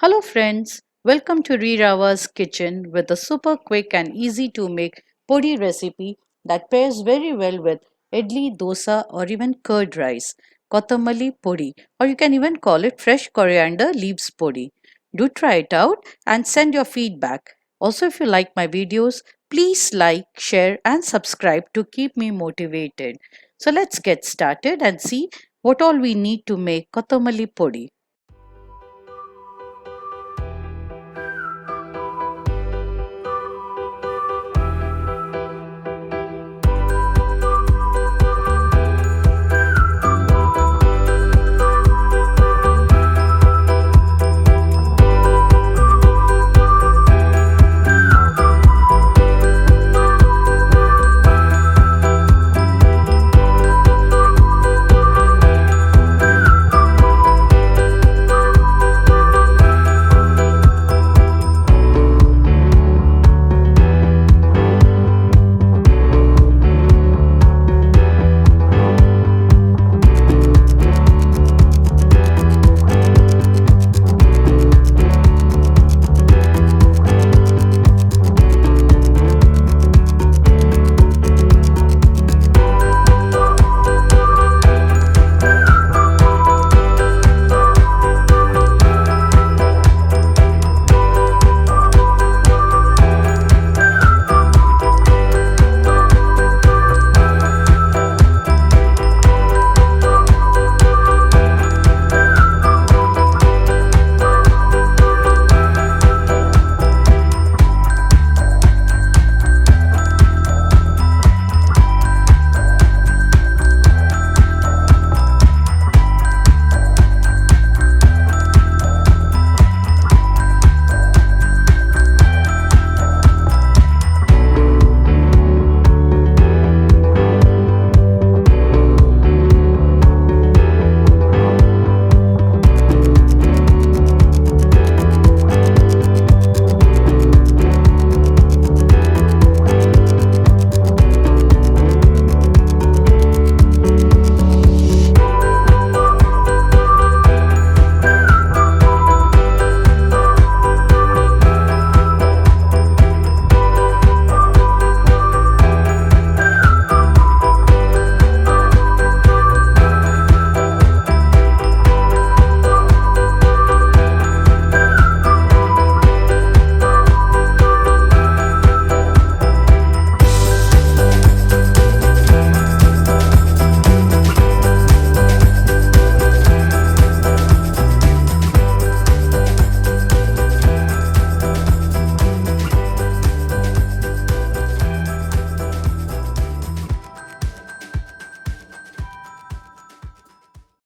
Hello friends, welcome to Rirava's kitchen with a super quick and easy to make podi recipe that pairs very well with idli, dosa or even curd rice, Kothamalli Podi, or you can even call it fresh coriander leaves podi. Do try it out and send your feedback. Also, if you like my videos, please like, share and subscribe to keep me motivated. So let's get started and see what all we need to make Kothamalli Podi.